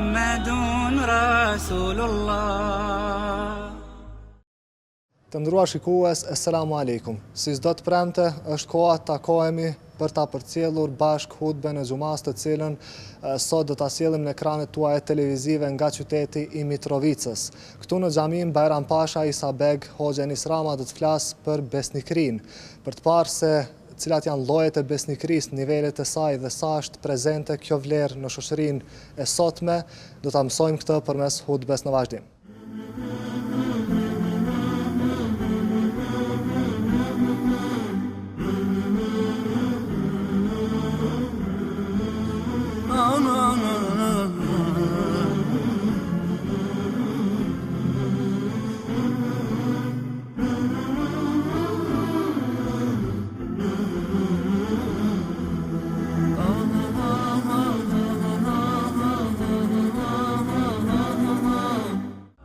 Muhammedun Rasulullah. Të ndëruar shikues, Assalamu alaikum. Si çdo të premte, është koha të takohemi për ta përcjellur bashk hutben e xumas, të cilën sot do ta sjellim në ekranet tuaja televizive nga qyteti i Mitrovicës. Këtu në xhamin Bajram Pasha Isa Beg, Hoxha Enis Rama do të flas për besnikrin, për të parë se cilat janë llojet e besnikrisë, nivelet e saj dhe sa është prezente kjo vlerë në shoqërinë e sotme, do ta mësojmë këtë përmes hutbes në vazhdim.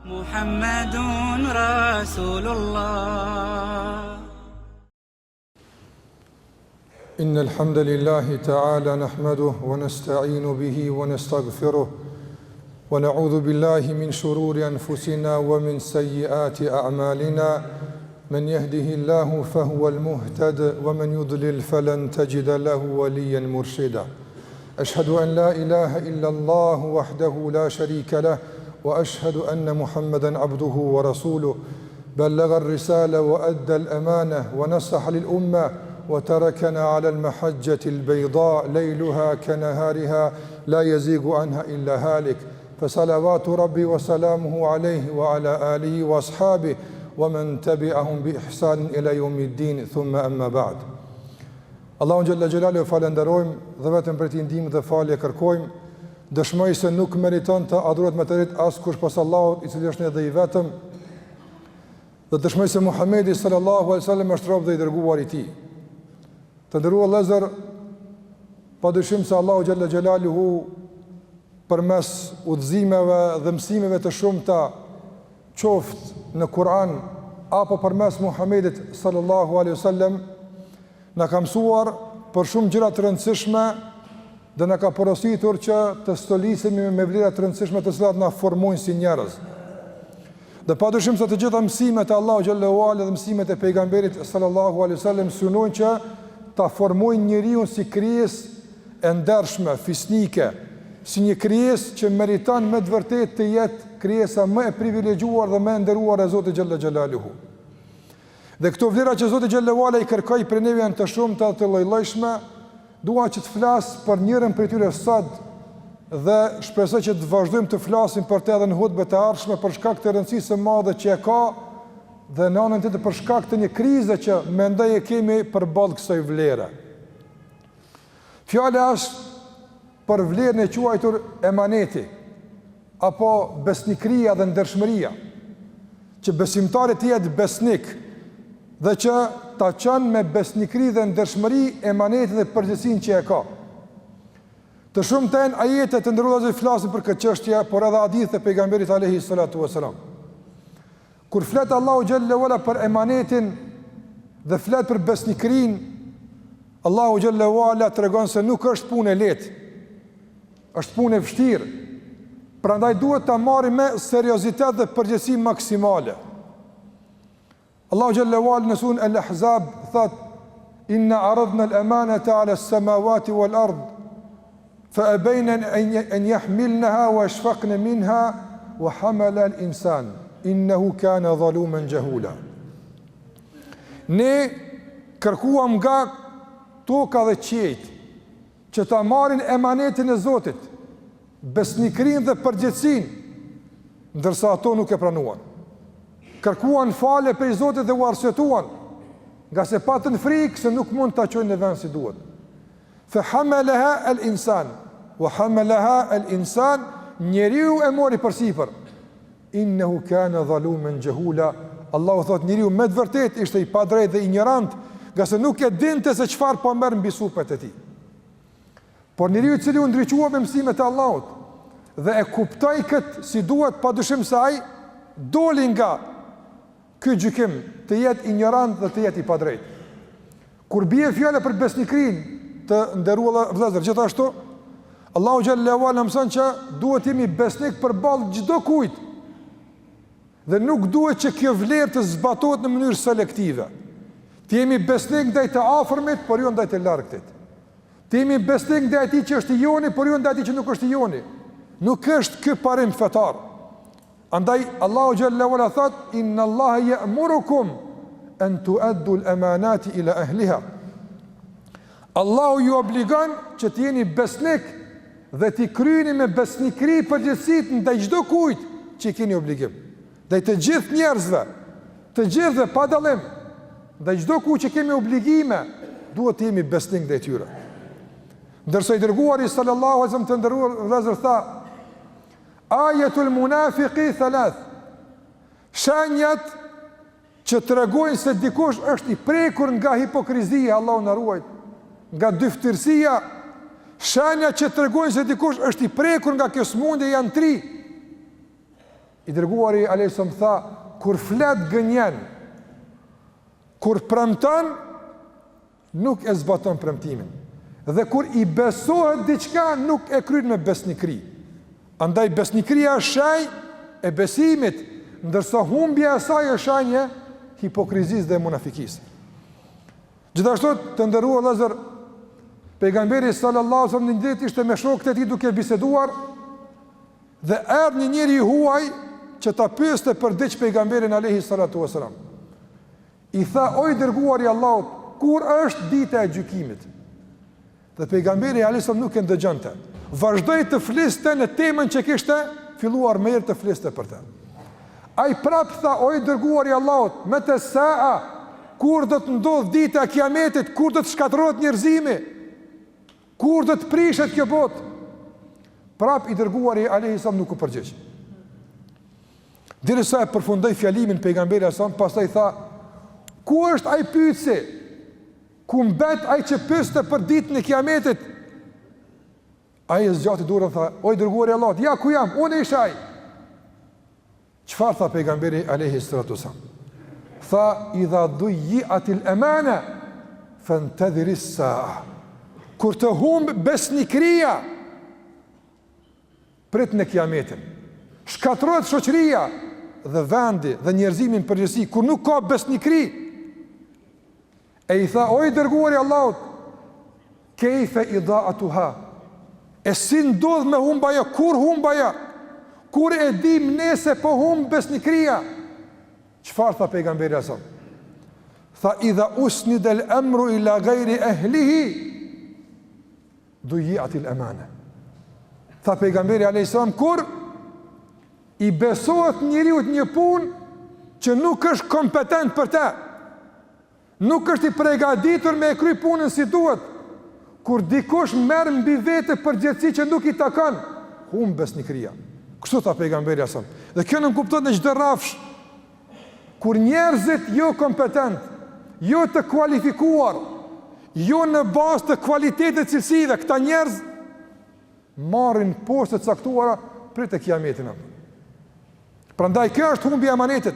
Muhammedun Rasulullah. إن الحمد لله تعالى نحمده ونستعين به ونستغفره ونعوذ بالله من شرور أنفسنا ومن سيئات أعمالنا من يهده الله فهو المهتد ومن يضلل فلن تجد له وليا مرشدا أشهد أن لا إله إلا الله وحده لا شريك له وأشهد أن محمدا عبده ورسوله بلغ الرسالة وأدى الأمانة ونصح للأمة وتركنا على المحجة البيضاء ليلها كنهارها لا يزيغ عنها إلا هالك فصلوات ربي وسلامه عليه وعلى آله وأصحابه ومن تبعهم بإحسان إلى يوم الدين ثم أما بعد. Allahu xhalla xhelalu falenderojmë dhe vetëm për t'i ndihmë dhe falje kërkojmë. Dëshmoj se nuk meriton të adhurohet me të drejtë askush pas Allahut, i cili është një dhe i vetëm. Dhe dëshmoj se Muhamedi sallallahu alaihi wasallam është rob dhe i dërguar i tij. Të nderuar vëllezër, padyshim se Allahu xhalla xhelaluhu përmes udhëzimeve dhe mësimeve të shumta, qoftë në Kur'an apo përmes Muhamedit sallallahu alaihi wasallam, na ka mësuar për shumë gjëra të rëndësishme dhe na ka porositur që të stolisemi me vlera të rëndësishme të cilat na formojnë si njerëz. Dhe padyshim se të gjitha mësimet e Allahu xhallahu ala dhe mësimet e pejgamberit sallallahu alaihi wasallam synojnë që ta formojnë njeriu si krijesë e ndershme, fisnike, si një krijesë që meriton me të vërtetë të jetë krijesa më e privilegjuar dhe më e nderuar e Zotit xhallahu xhelaluhu. Dhe këto vlera që Zoti xhallahu ala i kërkoi për neve janë të shumta të lloj-llojshme. Dua që të flas për njërin prej tyre sot dhe shpresoj që të vazhdojmë të flasim për të edhe në hutbet e ardhshme për shkak të rëndësisë së madhe që e ka dhe në anën tjetër për shkak të një krize që mendoj e kemi përballë kësaj vlere. Fjala është për vlerën e quajtur emaneti apo besnikëria dhe ndershmëria, që besimtari të jetë besnik dhe që ta qënë me besnikëri dhe ndershmëri emanetin dhe përgjegjësinë që e ka. Të shumten ajete të ndërruar flasin për këtë çështje, por edhe hadithe e pejgamberit alayhi salatu wasalam. Kur flet Allahu xhallahu ala për emanetin dhe flet për besnikërinë, Allahu xhallahu ala tregon se nuk është punë e lehtë. Është punë e vështirë. Prandaj duhet ta marrim me seriozitet dhe përgjegjësi maksimale. Allahu xhallahu ala në surën Al-Ahzab thot: "Inna aradna al-amanata 'ala as-samawati wal-ard fa abayna an yahmilnaha wa ashfaqna minha wa hamala al-insan innahu kana zaluman jahula." Ne kërkuam nga toka dhe qiejt që ta marrin emanetin e Zotit, besnikërinë dhe përgjegjësinë, ndërsa ato nuk e pranuan. Kërkuan falje për Zotit dhe u arsyetuan, nga se patën frikë se nuk mund ta çojnë në vend si duhet. Fa hamalaha al-insan wa hamalaha al-insan, njeriu e mori përsipër. Innehu kana zaluman jahula. Allahu thot njeriu me të vërtetë ishte i padrejtë dhe ignorant, nga se nuk e dinte se çfarë po merr mbi supet e tij. Por njeriu i cili u ndriçua me mësimet e Allahut dhe e kuptoi këtë si duhet, padyshim se ai doli nga ky gjykim të jetë ignorant dhe të jetë i padrejtë. Kur bie fjala për besnikrin, të nderuar vëllezër, gjithashtu Allahu xhallahu ala mëson që duhet jemi besnik përballë çdo kujt. Dhe nuk duhet që kjo vlerë të zbatohet në mënyrë selektive. Të jemi besnik ndaj të afërmit, por jo ndaj të largëtit. Të jemi besnik ndaj atij që është i joni, por jo ndaj atij që nuk është i joni. Nuk është ky parim fetar. Andaj Allahu xhallahu ala thot: "Inna Allaha ya'murukum an tu'addu al-amanati ila ahliha." Allahu ju obligon që të jeni besnik dhe t'i kryeni me besnikëri përgjegjësitë ndaj çdo kujt që keni obligim. Ndaj të gjithë njerëzve, të gjithëve pa dallim, ndaj çdo kujt që kemi obligime, duhet të jemi besnik ndaj tyre. Ndërsa i dërguari sallallahu alaihi wasallam të ndëruar vëllezër tha: "Ayatul munafiqi thalath." Shenjat që tregojnë se dikush është i prekur nga hipokrizia, Allahu na ruaj, nga dyftërsia, shenjat që tregojnë se dikush është i prekur nga kjo smundje janë 3. I dërguari alayhissalam tha: kur flet gënjen, kur premton nuk e zbaton premtimin, dhe kur i besohet diçka nuk e kryen me besnikëri. Andaj besnikëria është shenjë e besimit, ndërsa humbja e saj është shenjë hipokrizisë dhe munafikisë. Gjithashtu të nderuar vëllezër, pejgamberi sallallahu alaihi wasallam një ditë ishte me shokët e tij duke biseduar dhe erdhi një njeri i huaj që ta pyeste për diç pejgamberin alaihi salatu wasalam. I tha: "O i dërguari i Allahut, kur është dita e gjykimit?" Dhe pejgamberi alaihi salam nuk e ndëgjonte. Vazhdoi të fliste në temën që kishte filluar më herë të fliste për të. Ai prap tha: "O i dërguari i Allahut, meta saa, kur do të ndodh dita e kiametit, kur do të shkatërrohet njerëzimi? Kur do të prishet kjo botë?" Prap i dërguari alaihi salam nuk u përgjigj. Derisa e përfundoi fjalimin pejgamberi alaihi salam, pastaj tha: "Ku është ai pyetësi? Ku mbet ai që pyeste për ditën e kiametit?" Ai zgjati dorën, tha: "O i dërguari i Allahut, ja ku jam, unë isha ai." Çfarë tha pejgamberi alaihi salatu wasallam? Tha: "Idha duyi'atil amana fantadhir as-sa'a." Kur të humb besnikëria, prit në kiametin. Shkatërrohet shoqëria dhe vendi dhe njerëzimi në përgjithësi, kur nuk ka besnikëri. E i tha: "O i dërguari i Allahut, kayfa ida'atuha?" E si ndodh me humbaja, kur humbaja? Kur e dim nese po humb besnikëria? Çfarë tha pejgamberi asam? Tha: "Idha usnida al-amru ila ghayri ahlihi duyi'atil amana." Tha pejgamberi alayhis salam, kur i besohet njeriu një punë që nuk është kompetent për të, nuk është i përgatitur me e kry punën si duhet, kur dikush merr mbi vete përgjegjësi që nuk i takon, humb besnikëria. Kështu tha pejgamberi asam. Dhe kjo nuk kupton në çdo rrafsh. Kur njerëzit jo kompetent, jo të kualifikuar, jo në bazë të cilësive të cilësive, këta njerëz marrin poste të caktuara për të kiametin. Prandaj kjo është humbja e amanetit.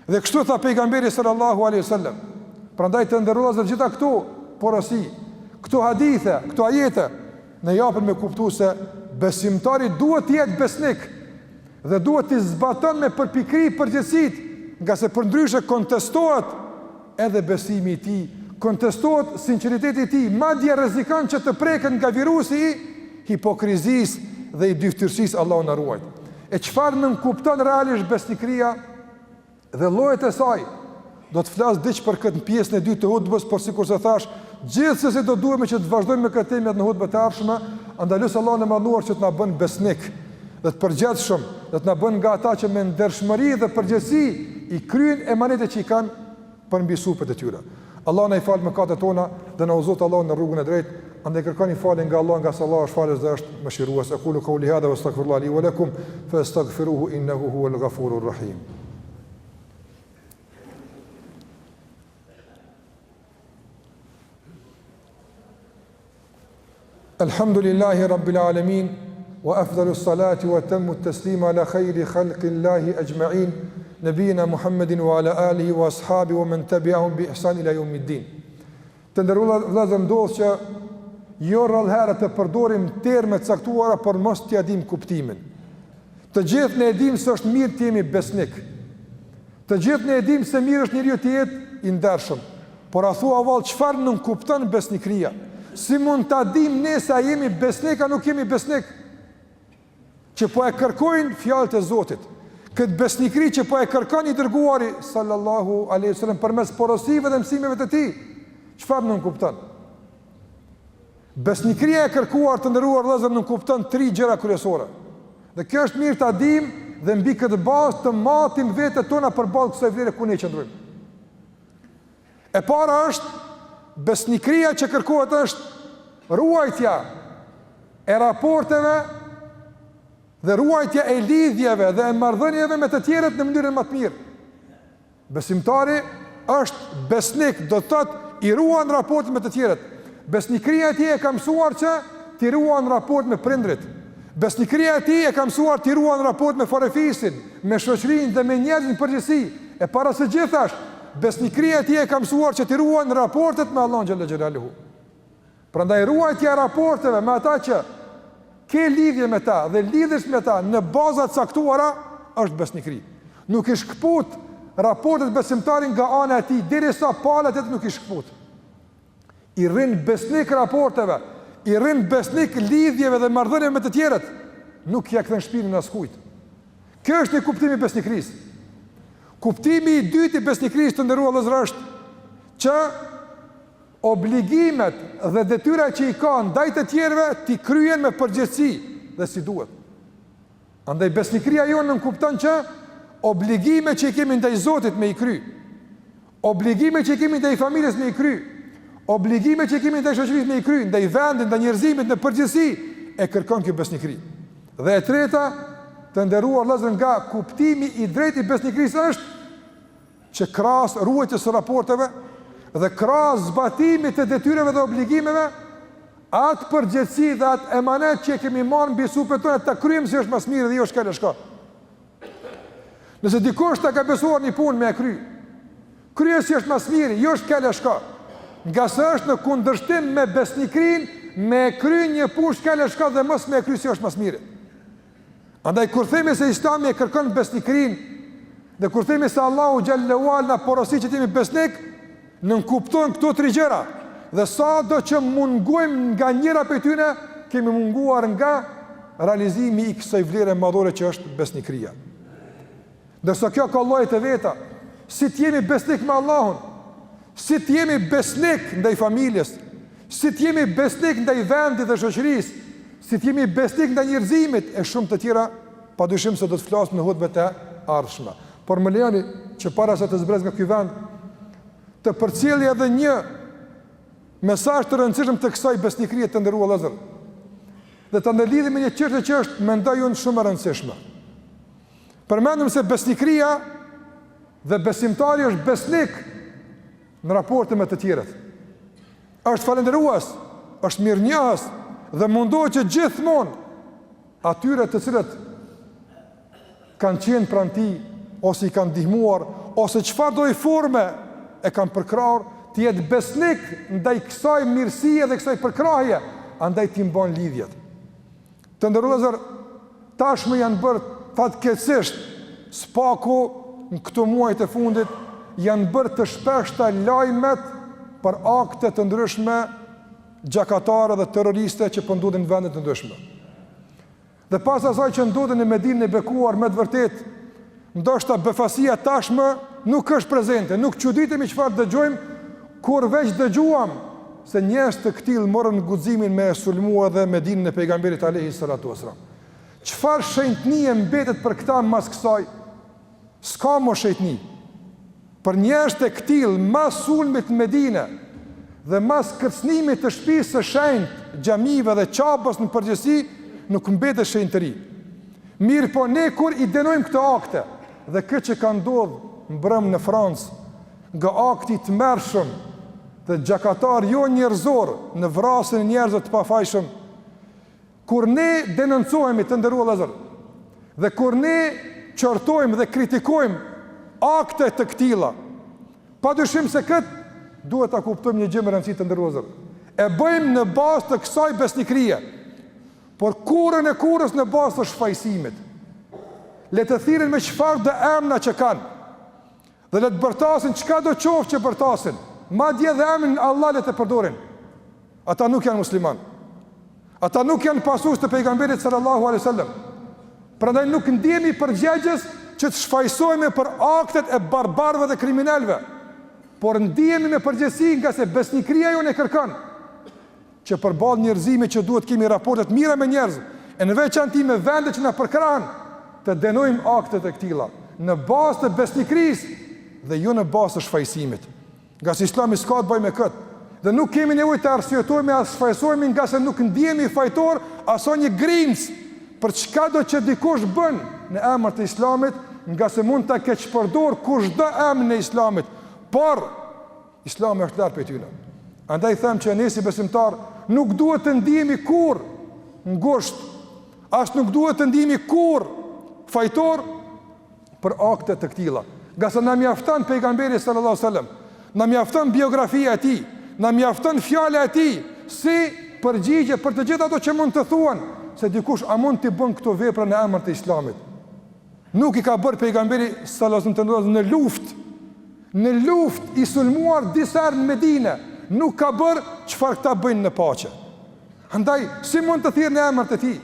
Dhe kështu tha pejgamberi sallallahu alaihi wasallam. Prandaj të nderuar gjitha këtu porosi, këto hadithe, këto ajete në japën me kuptu se besimtari duhet të jetë besnik dhe duhet të zbaton me përpikri përgjithësit, nga se përndryshe kontestohet edhe besimi i tij, kontestohet sinqeriteti i tij, madje rrezikon që të preket nga virusi i hipokrizisë dhe i dyftërsisë, Allahu na ruaj. E çfarë nën kupton realisht besnikëria dhe llojet e saj? Do të flas diç për këtë pjesën e dytë të hutbës, por sikur se thash, gjithsesi do duhemi që të vazhdojmë me këtë temë në hutbën e ardhshme, andalus Allahu në mënduar që të na bën besnik dhe të përgjithshëm, dhe të na bën nga ata që me ndershmëri dhe përgjegjësi i kryejnë emanetet që i kanë për mbi supët e tyre. Allah na i fal mëkatet tona dhe na udhëzot Allahu në rrugën e drejtë. Andaj kërkoni falje nga Allah, nga se Allah është falës dhe është mëshirues. Aqulu qawli hadha wastaghfirullaha li wa lakum fastaghfiruhu innahu huwal ghafurur rahim. Alhamdulillahi rabbil alamin wa afdalus salati wa tammu at-taslima ala khayri khalqillahi ajma'in nabiyina Muhammedin wa ala alihi wa ashabihi wa man tabi'ahum bi ihsan ila yawmiddin. Të nderuar vëllezër, ndodh që jo rrallëherë të përdorim terme të caktuara për mos t'ia dim kuptimin. Të gjithë ne e dim se është mirë të jemi besnik. Të gjithë ne e dim se mirë është njeriu të jetë i ndershëm. Por a thua vallë çfarë nuk kupton besnikëria? Si mund ta dim ne se a jemi besnik a nuk jemi besnik? Që po e kërkojnë fjalët e Zotit. Këtë besnikëri që po e kërkon i dërguari sallallahu alaihi wasallam përmes porosive dhe mësimeve të tij. Çfarë nuk kupton? Besnikëria e kërkuar të nderuar vëllezër nuk kupton 3 gjëra kryesore. Dhe kjo është mirë ta dim dhe mbi këtë bazë të matim vetët tona përballë kësaj vlere ku ne qëndrojmë. E para është besnikëria që kërkohet është ruajtja e raporteve dhe ruajtja e lidhjeve dhe e marrëdhënieve me të tjerët në mënyrën më të mirë. Besimtari është besnik, do të thotë i ruan raportet me të tjerët. Besnikëria e tij e ka mësuar që t'i ruan raport me prindrit. Besnikëria e tij e ka mësuar t'i ruan raport me forefisin, me shoqërinë dhe me njerëzin përgjithësi. E para së gjithash, besnikëria e tij e ka mësuar që t'i ruan raportet me Allahun xhalla xhelaluhu. Prandaj ruajtja e raporteve me ata që ke lidhje me ta dhe lidhesh me ta në baza të caktuara është besnikëri. Nuk i shkput raportet besimtarin nga ana e tij derisa palat e tij nuk i shkput. I rrin besnik raporteve, i rrin besnik lidhjeve dhe marrëdhënieve me të tjerët, nuk ja kthen shpirtin askujt. Kjo është një kuptim i besnikërisë. Kuptimi i dytë i besnikërisë të nderuar vëllezër është që obligimet dhe detyrat që i ka ndaj të tjerëve t'i kryen me përgjegjësi dhe si duhet. Andaj besnikëria jonë kupton që obligimet që i kemi ndaj Zotit me i kry, obligimet që i kemi ndaj familjes me i kry, obligimet që i kemi ndaj shoqërisë me i kry, ndaj vendit, ndaj njerëzimit në përgjithësi, e kërkon kjo besnikëri. Dhe e treta, të nderuar vëllezër, nga kuptimi i drejtë i besnikërisë është që krahas ruajtjes së raporteve dhe krahas zbatimit të detyrave dhe obligimeve, atë përgjegjësi dhe atë emanet që kemi marrë mbi supet tona ta kryejmë si është më së miri dhe jo shkallë shka. Nëse dikush ta ka besuar një punë me e krye si është më së miri, jo shkallë shka. Nga se është në kundërshtim me besnikrin, me kry një punë shkallë shka dhe mos me kry si është më së miri. Andaj kur themi se Islami e kërkon besnikrin, dhe kur themi se Allahu xhallahu ala porosi që t'jemi besnik, nën kuptojnë këto 3 gjëra. Dhe sa do që mungojmë nga njëra për tyne, kemi munguar nga realizimi i kësaj vlere madhore që është besnikria. Ndërsa kjo ka llojet e veta, si t'jemi besnik me Allahun, si t'jemi besnik ndaj familjes, si t'jemi besnik ndaj vendit dhe shoqërisë, si t'jemi besnik ndaj njerëzimit e shumë të tjera, padyshim se do të flasim në hutbet e ardhshme. Por më lejoni që para se të zbres nga ky vend, të përcjellë edhe një mesazh të rëndësishëm të kësaj besnikërie të nderuar vëllezër. Dhe të ndërlidhemi me një çështje që është mendoj unë shumë e rëndësishme. Përmendëm se besnikëria dhe besimtari është besnik në raporte me të tjerët. Është falendërues, është mirënjohës dhe mundohet që gjithmonë atyre të cilët kanë qenë pranë tij ose i kanë ndihmuar ose çfarë do i forme e kanë përkrahur, të jetë besnik ndaj kësaj mirësie dhe kësaj përkrahje, andaj t'i mban lidhjet. Të nderuar vëllezër, tashmë janë bërë fatkeqësisht spaku në këto muajt e fundit janë bërë të shpeshta lajmet për akte të ndryshme gjakatare dhe terroriste që po ndodhin në vende të ndryshme. Dhe pas asaj që ndodhin në Medinën e bekuar, me të vërtetë, ndoshta befasia tashmë nuk është prezente, nuk çuditemi çfarë dëgjojmë, kur veç dëgjuam se njerëz të këtill morën guximin me sulmua dhe Medinën e pejgamberit alayhi salatu wasalam. Çfarë shenjtnie mbetet për këta mas kësaj? S'ka më shenjtni. Për njerëz të këtill mas sulmit në Medinë dhe mas kërcënimit të shtëpisë së shenjtë, xhamive dhe çapës në përgjithësi, nuk mbetet shenjtëri. Mirë po ne kur i denojmë këto akte dhe këtë që ka ndodhur mbrëm në Francë, nga akti të mërshëm dhe gjakatar jo njerëzor në vrasjen e njerëzve të pafajshëm, kur ne denoncohemi të nderuar vëllezër, dhe kur ne qortojmë dhe kritikojmë akte të këtilla, padyshim se këtë duhet ta kuptojmë një gjë me rëndësi të nderuar vëllezër. E bëjmë në bazë të kësaj besnikrie. Por kurrën e kurrës në bazë të shfaqësimit. Le të thirren me çfarë do emra që kanë. Dhe le të bërtasin çka do qoftë që bërtasin. Madje dhe emrin Allah le të përdorin. Ata nuk janë musliman. Ata nuk janë pasues të pejgamberit sallallahu alaihi wasallam. Prandaj nuk ndihemi përgjegjës që të shfaqsohemi për aktet e barbarëve dhe kriminalëve. Por ndihemi me përgjegjësi nga se besnikria jonë e kërkon që përballë njerëzimit që duhet kemi raportet mira me njerëz, e në veçanti me vende që na përkrahen, të denojmë aktet e këtilla në bazë të besnikrisë dhe jo në bazë të shfaqsimit. Nga se Islami s'ka të bëjë me këtë. Dhe nuk kemi nevojë të arsyetojmë as shfaqsohemi nga se nuk ndihemi fajtor aso një grimc për çka do që dikush bën në emër të Islamit, nga se mund ta keqpërdor kushdo emër në Islamit. Por Islami është larg prej tyre. Andaj them që ne si besimtar nuk duhet të ndihemi kurrë ngusht, as nuk duhet të ndihemi kurrë fajtor për akte të këtilla. Nga se na mjafton pejgamberi sallallahu alajhi wasallam, na mjafton biografia e tij, na mjafton fjala e tij si përgjigje për të gjitha ato që mund të thuan se dikush a mund të bën këto vepra në emër të Islamit. Nuk i ka bërë pejgamberi sallallahu alajhi wasallam në luftë i sulmuar disa herë në Medinë, nuk ka bërë çfarë këta bëjnë në paqe. Andaj si mund të thirrë në emër të tij?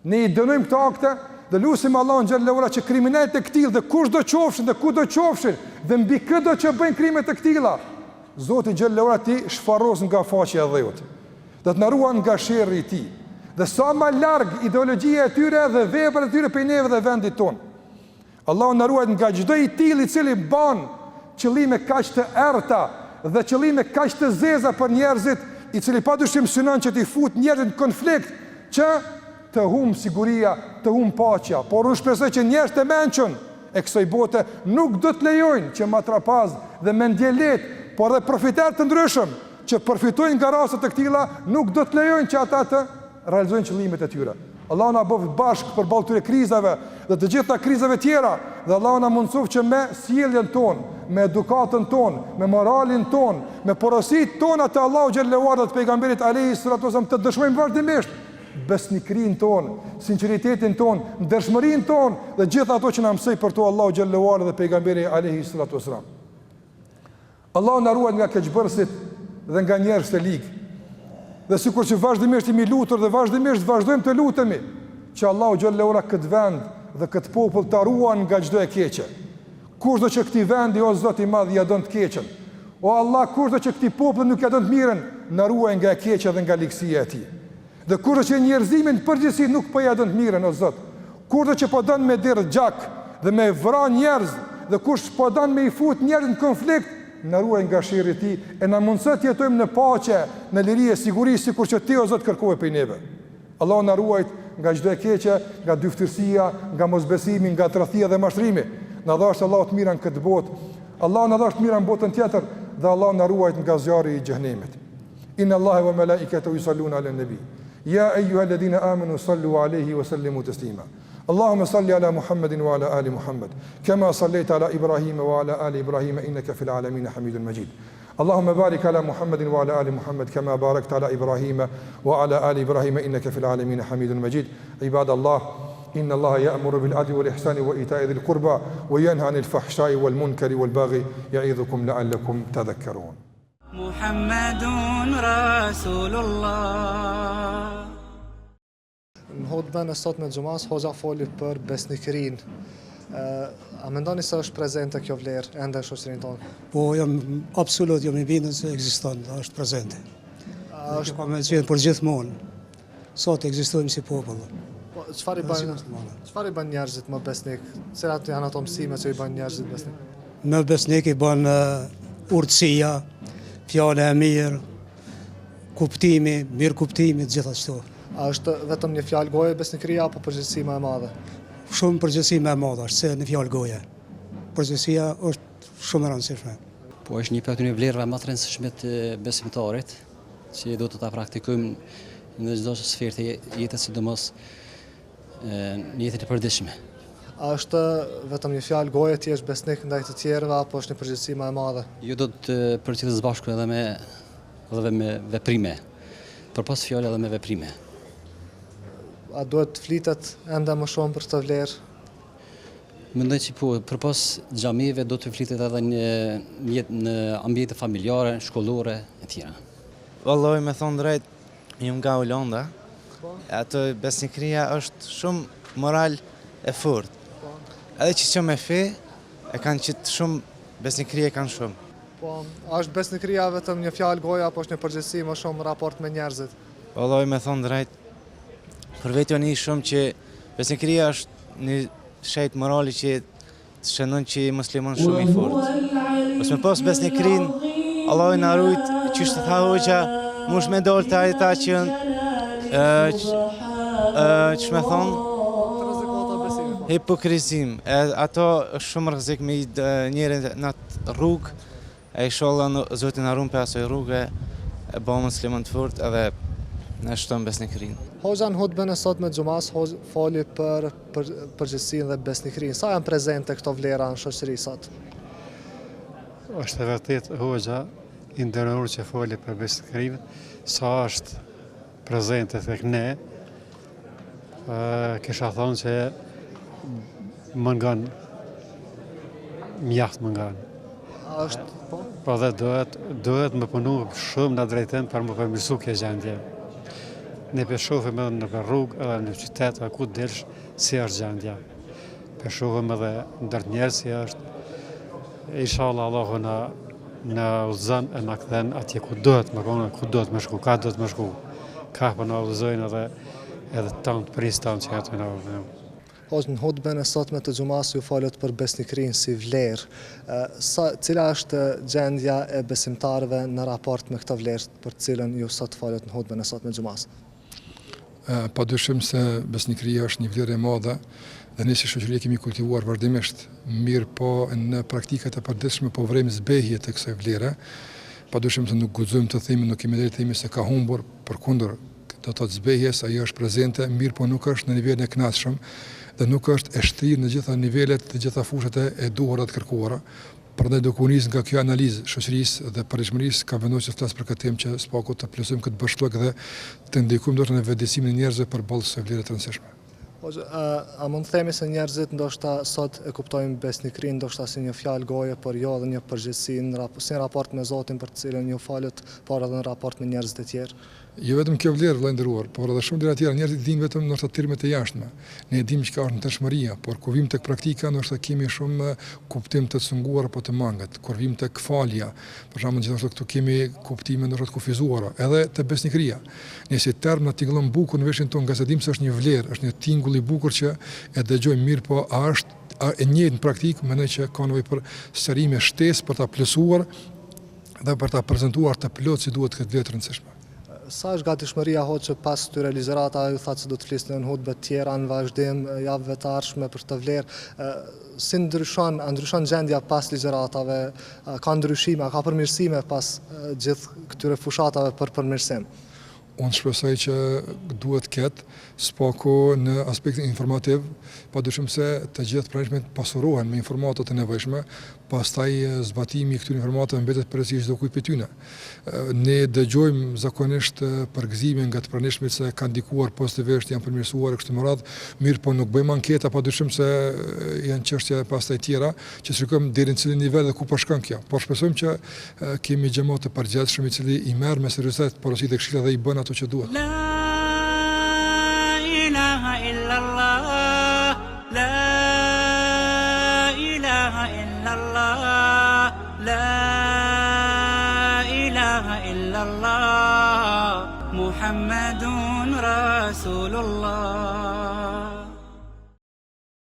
Ne i dënojmë këto akte dhe lutim Allahun xhallahu ala që kriminalet e këtij dhe kushdo qofshin dhe kudo qofshin dhe mbi çdo që bëjnë krime të këtilla, Zoti xhallahu ala ti shfarros nga faqja e dheut. Dhe të na ruan nga sherrri i tij. Dhe sa më larg ideologjia e tyre dhe veprat e tyre prej neve dhe vendit ton. Allahu na ruaj nga çdo i tillë i cili ban qëllime kaq të errta dhe qëllime kaq të zeza për njerëzit, i cili padyshim synon që t'i fut njerëzit në konflikt që të humb siguria, të humb paqja. Por unë shpresoj që njerëz të mençur e kësaj bote nuk do të lejojnë që matrapaz dhe mendjelet, por dhe profiter të ndryshëm që përfitojnë nga raste të këtilla, nuk do të lejojnë që ata të realizojnë qëllimet e tyre. Allahu na bëf bashkë përballë këtyre krizave dhe të gjitha krizave tjera, dhe Allahu na mundësof që me sjelljen tonë, me edukatën tonë, me moralin tonë, me porositë tona të Allahu xhallahu ala të pejgamberit alayhi salatu wasallam të dëshmojmë vazhdimisht besnikrinë tonë, sinqeritetin tonë, ndershmërinë tonë dhe gjitha ato që na mësoi për to Allahu xhallahu ala dhe pejgamberi alayhi salatu wasallam. Allahu na ruaj nga keqbërësit dhe nga njerëz të ligë. Dhe sikur që vazhdimisht jemi lutur dhe vazhdimisht vazhdojmë të lutemi që Allahu xhallahu ala këtë vend dhe këtë popull ta ruan nga çdo e keqe. Kushdo që këtij vendi o Zoti i Madh ja don të keqen. O Allah, kushdo që këtij populli nuk ja don të mirën, na ruaj nga e keqja dhe nga ligësia e tij. Dhe kushdo që njerëzimin përgjithësi nuk po ja don të mirën o Zot. Kushdo që po don me dirë gjak dhe me vran njerëz dhe kush po don me i fut njerëz në konflikt, na ruaj nga sherrri i tij e na mundëso të jetojmë në paqe, në liri e siguri sikur që ti o Zot kërkove prej neve. Allahu na ruaj nga çdo e keqe, nga dyftësia, nga mosbesimi, nga tradhtia dhe mashtrimi. Na dhash Allahu të mirën këtë botë. Allahu na dhash të mirën botën tjetër dhe Allahu na ruaj nga zjarri i xhenemit. Inna Allaha wa malaikatahu yusalluna 'alan nabi. Ya ayyuhalladhina amanu sallu 'alayhi wa sallimu taslima. Allahumma salli ala Muhammadin wa ala ali Muhammad, kama sallaita ala Ibrahim wa ala ali Ibrahim innaka fil alamin Hamidun Majid. Allahumma barik ala Muhammadin wa ala ali Muhammad kama barakta ala Ibrahim wa ala ali Ibrahim innaka fil alamin Hamidun Majid. Ibadallah, inna Allaha ya'muru bil adli wal ihsani wa ita'i dhil qurba wa yanha 'anil fahsha'i wal munkari wal baghi ya'idhukum la'allakum tadhakkarun. Muhammadun Rasulullah. Në hutbën e sotme të xumas, hoxha foli për besnikërinë. A mendoni se është prezente kjo vlerë ende në shoqërinë tonë? Po, absolut jam i bindur se ekziston, është prezente. Është pa me qenë për gjithmonë. Sot ekzistojmë si popull. Po, çfarë i bën njerëzit më besnik? Cilat janë ato mësime që i bën njerëzit besnik? Më besnik i bën urtësia, fjala e mirë, kuptimi, mirë kuptimi, të gjitha këto. A është vetëm një fjalë goje besnikëria apo përgjegjësi më e madhe? Shumë përgjegjësi më e madhe është se në fjalë goje. Përgjegjësia është shumë e rëndësishme. Po është një prej vlerave më të rëndësishme të besimtarit, që duhet të ta praktikojmë në çdo sferë të jetës, sidomos në jetën e përditshme. A është vetëm një fjalë goje ti je besnik ndaj të tjerëve apo është një përgjegjësi më e madhe? Jo, do të përcjellës bashkë edhe me edhe me veprime. Përpas fjalë edhe me veprime. A duhet të flitet ende më shumë për këtë vlerë? Mendoj që po, përpas xhamive do të flitet edhe në ambjente familjare, shkollore e tjera. Vallai me thonë drejt, jam nga Holanda. Ato besnikëria është shumë moral e fortë. Edhe që me fe, e kanë qitë shumë, besnikëria kanë shumë. Po, a është besnikëria vetëm një fjalë goja, apo është një përgjithësi më shumë raport me njerëzit? Vallai me thonë drejt, për vetë një shumë që besnikëria është një shejt morali që të shënon që muslimon shumë i fortë. Ose me pas besnikërin, Allah na rujt, që është të tha hoxha, mush me dollë të ajta që që me thonë, hipokrizim. Ato është shumë rrezik me njërin në atë rrugë, e inshallah Zoti na ruan pe asoj rrugë, e bëjmë musliman të fortë edhe na shton besnikërinë. Hoxha në hutbën e sotme të xumas foli për përgjithësinë dhe besnikërinë. Sa janë prezente këto vlera në shoqëri sot? Është e vërtet hoxha i nderuar që foli për besnikërinë, sa është prezente tek ne. Kisha thonë që më ngan mjaft më ngan. Po dhe duhet më punu shumë në drejtën për më përmirësu kjo gjendje. Ne shohim edhe në rrugë edhe në qytet, ku delsh si është gjendja. Shohim edhe ndër njerëz si është. Inshallah Allahu na udhëzon e na kthen atje ku duhet më konë, ku duhet më shku, ka duhet më shku. Ka po na udhëzojnë edhe tant pristan që ato na udhëzojnë. Hoxha në hutbën e sotme të xumas ju folët për besnikërinë si vlerë. Cila është gjendja e besimtarëve në raport me këtë vlerë për të cilën ju sot folët në hutbën e sotme të xumas? Padyshim se besnikëria është një vlerë e madhe dhe ne si shoqëri kemi kultivuar vazhdimisht, mirë po në praktikat e përditshme po vrem zbehje të kësaj vlere. Padyshim se nuk guxojmë të themi, nuk kemi drejt të themi se ka humbur, përkundër do të zbehjes, ajo është prezente, mirë po nuk është në nivelin e kënaqshëm dhe nuk është e shtrirë në gjitha nivelet, të gjitha fushat e duhura të kërkuara. Prandaj do kunis nga kjo analizë shoqërisë dhe përreshmërisë ka vendosur të flas për këtë temë që spaku të plotësojmë këtë bashkëllog dhe të ndikojmë ndoshta në vetëdijsimin e njerëzve për ballë së vlerave të rëndësishme. A mund të themi se njerëzit ndoshta sot e kuptojnë besnikërinë ndoshta si një fjalë goje, por jo edhe një përgjithësi në raport me Zotin për të cilën ju falët, por edhe në raport me njerëzit e tjerë? Jo vetëm kjo vlerë vëllai nderuar, por edhe shumë gjëra tjera. Njerëzit dinë vetëm ndoshta termet e jashtme. Ne dimë çka është ndërshmëria, por kur vim tek praktika ndoshta kemi shumë kuptim të cunguar apo të mangët. Kur vim tek falja, për shembull gjithashtu këtu kemi kuptime ndoshta të kufizuara, edhe te besnikëria. Ne si term na tingëllon bukur në veshin ton, nga se dimë se është një vlerë, është një tingull i bukur që e dëgjojmë mirë, po a është e njëjtë në praktikë, mendoj që ka nevojë për sërime shtesë për ta plotësuar dhe për ta prezantuar të plot si duhet këtë vlerë të rëndësishme. Sa është gatishmëria hoxha që pas këtyre ligjërata ju thatë se do të flisni në hutbë të tjera në vazhdim javëve të ardhshme për të vlerë, si ndryshon gjendja pas ligjëratave, ka ndryshime, ka përmirësime pas gjithë këtyre fushatave për përmirësim? Unë shpresoj që duhet ketë spaku në aspektin informativ, padyshim se të gjithë pranishmet pasurohen me informatat e nevojshme, pastaj zbatimi i këtyre informatave mbetet përgjegjësi çdo kujt prej tyre. Ne dëgjojmë zakonisht përgëzime nga të pranishmit se kanë ndikuar pozitivisht, janë përmirësuar kështu me radhë, mirë po nuk bëjmë anketa, padyshim se janë çështje pastaj tjera që shikojmë deri në cilin nivel dhe ku po shkon kjo. Por shpresojmë që kemi xhamat të përgjithshëm i cili i merr me seriozitet porositë e këshillit dhe i bën ato që duhet. La ilaha illallah, la ilaha illallah, la ilaha illallah, Muhammadun Rasulullah.